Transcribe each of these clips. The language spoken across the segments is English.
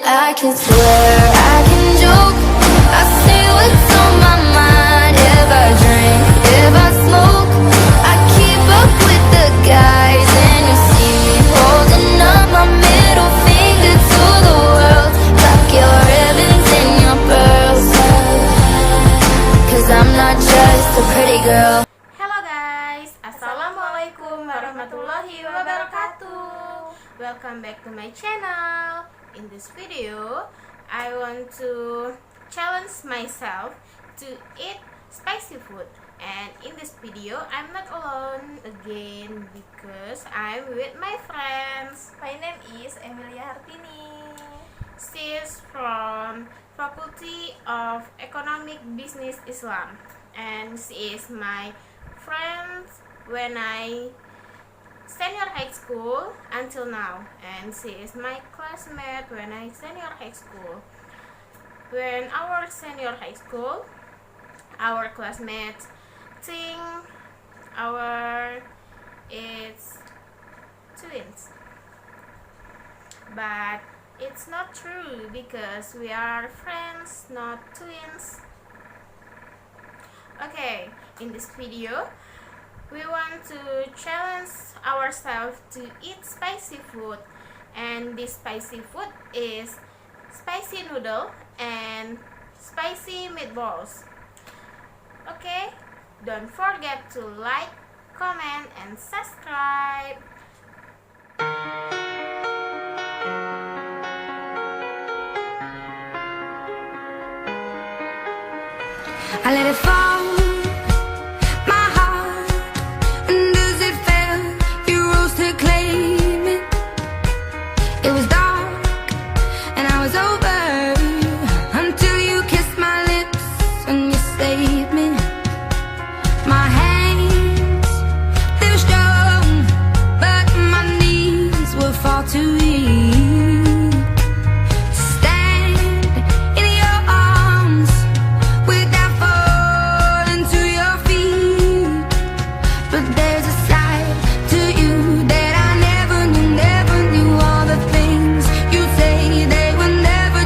I can swear, I can joke, I say what's on my mind. If I drink, if I smoke, I keep up with the guys. And you see me holding up my middle finger to the world. Tuck your ribbons and your pearls, 'cause I'm not just a pretty girl. Hello guys, Assalamualaikum warahmatullahi wabarakatuh. Welcome back to my channel. In this video, I want to challenge myself to eat spicy food. And in this video, I'm not alone again because I'm with my friends. My name is Emilia Hartini. She is from Faculty of Economic Business Islam, and she is my friend when I senior high school until now, and she is my classmate when I senior high school. When our senior high school, our classmates think it's twins, but it's not true because we are friends, not twins. Okay, in this video we want to challenge ourselves to eat spicy food, and this spicy food is spicy noodle and spicy meatballs. Okay, don't forget to like, comment, and subscribe. I let it fall. Never knew all the things you say, they were never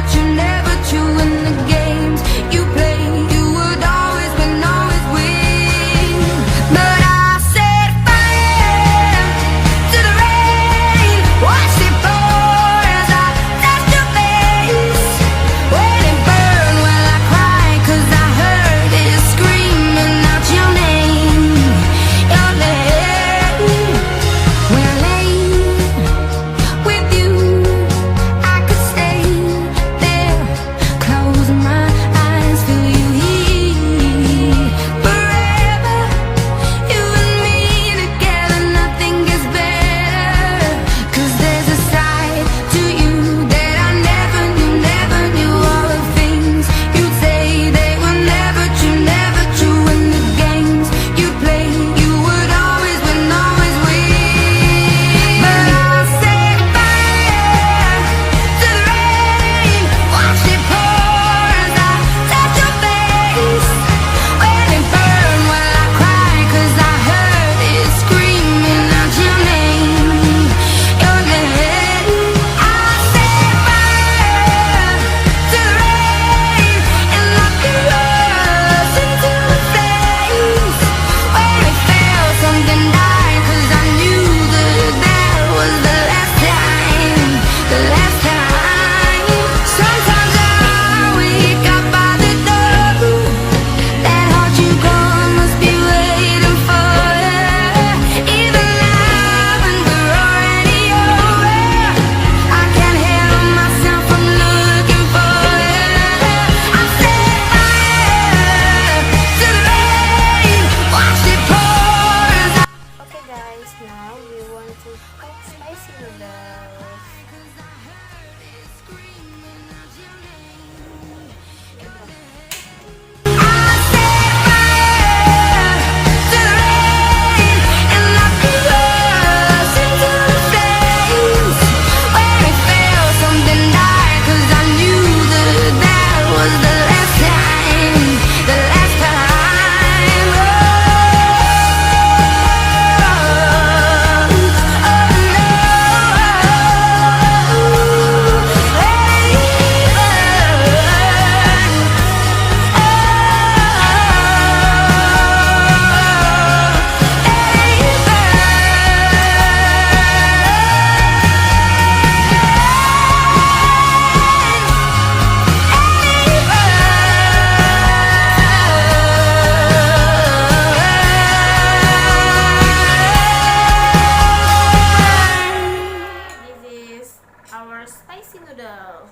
noodle.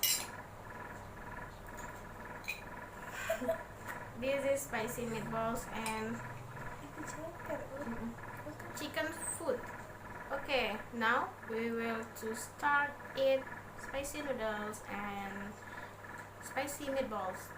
This is spicy meatballs and chicken food. Okay, now we will to start eat spicy noodles and spicy meatballs.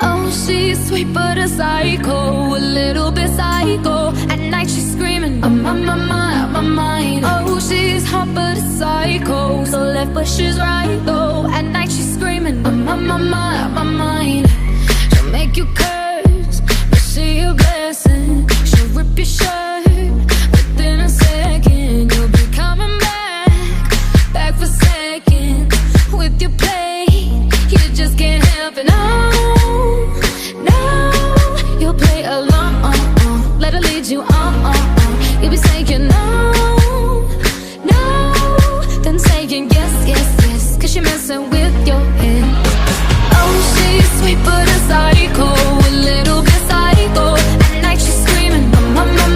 Oh, she's sweet but a psycho, a little bit psycho. At night she's screaming, I'm on my mind. Oh, she's hot but a psycho, so left but she's right though. At night she's screaming, I'm on my mind. She'll make you curse, but she a blessing. She'll rip your shirt within a second. You'll be coming back for seconds with your plate. You just can't help it. No, you'll play along. Let her lead you on. You'll be saying no, then saying yes, 'cause she messing with your head. Oh, she's sweet but a psycho, a little bit psycho. At night she's screaming, I'm on my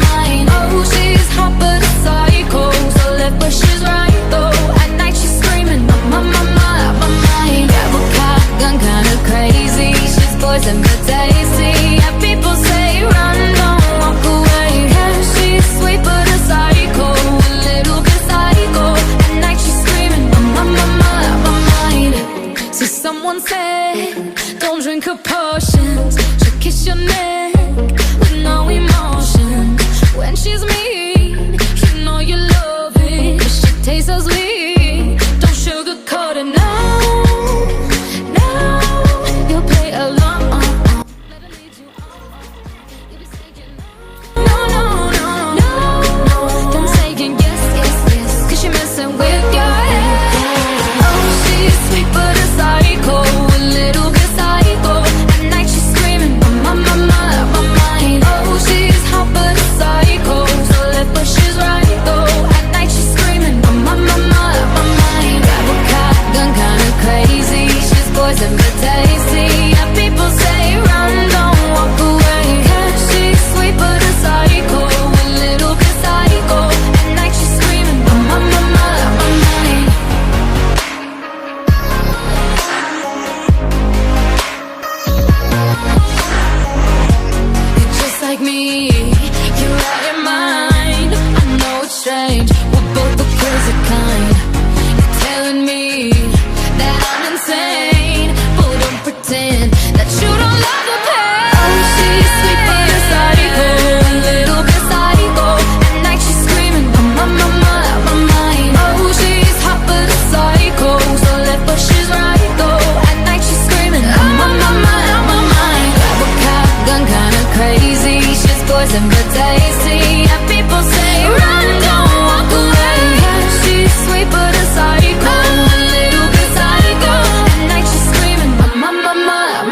mind. Oh, she's hot but a psycho, so left but she's right though. At night she's screaming, I'm on my mind. Grab a gun, kinda crazy. She's poison but tasty. Yeah, people say run, don't walk away. Yeah, she's sweet but a psycho, a little bit psycho. At night she's screaming, I'm on my mind. See, someone said, don't drink her potions. She'll kiss your neck with no emotion. When she's mean, you know you love it. 'Cause she tastes so sweet, don't sugarcoat it. No, you'll play along. Let her lead you on. You'll be saying no, then saying yes, 'cause she messing with your head. Oh, she's sweet but a psycho, a little bit psycho. At night she's screaming, I'm on my mind. Oh, she's hot but a psycho, so left but she's right though. At night she's screaming, I'm on my mind. Grab a gun, kinda crazy. She's poison but tasty. Yeah, people say run, don't walk away. Yeah, she's sweet but a psycho, a little bit psycho. At night she's screaming, I'm on my mind. You're just like me, you're out your mind. I know it's strange, we're both the crazy kind. You're telling me that I'm insane, but don't pretend that you don't love the pain. Oh, she's sweet but a psycho, a little bit psycho. At night she's screaming, I'm on my mind. Oh, she's hot but a psycho, so left but she's right though. At night she's screaming, I'm on my mind. Grab a gun, kinda crazy. She's poison but tasty. Yeah, people say run, don't walk away. Yeah, she's sweet but a psycho, a little bit psycho. At night she's screaming, I'm on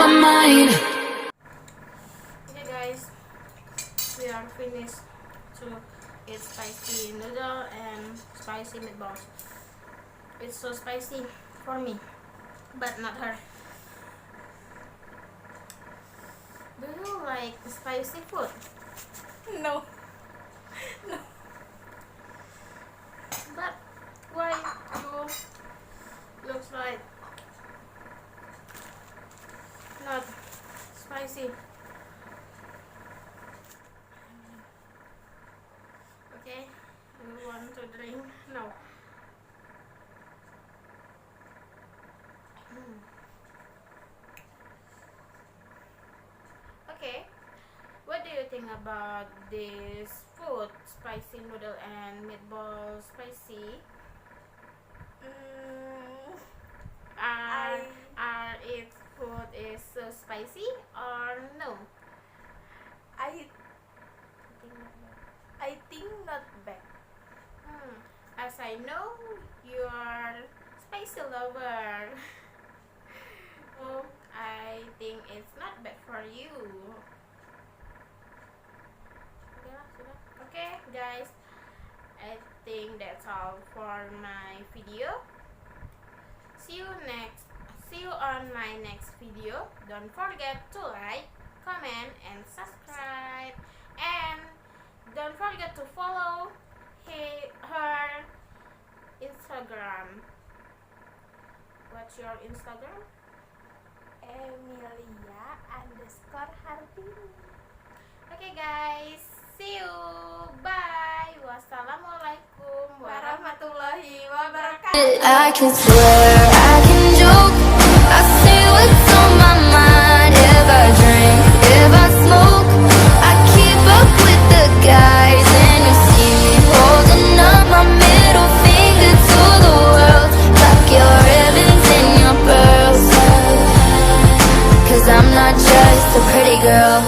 my mind. Okay guys, we are finished to eat spicy noodle and spicy meatballs. It's so spicy for me, but not her. Do you like spicy food? No. But why you looks like not spicy? Okay, you want to drink? No. Okay, what do you think about this food, spicy noodle and meatball spicy? Are its food is so spicy or no? I think not bad. As I know, you are spicy lover. Oh, I think it's not bad for you. Okay, guys, I think that's all for my video. See you on my next video. Don't forget to like, comment, and subscribe, and don't forget to follow her Instagram. What's your Instagram? Emilia_Hartini. Okay guys, see you. Bye. Wassalamualaikum warahmatullahi wabarakatuh. I can swear, I can joke, I say what's on my mind. If I drink, if I smoke, I keep up with the guys. And you see me holding up my middle finger to the world. Tuck your ribbons and your pearls, 'cause I'm not just a pretty girl.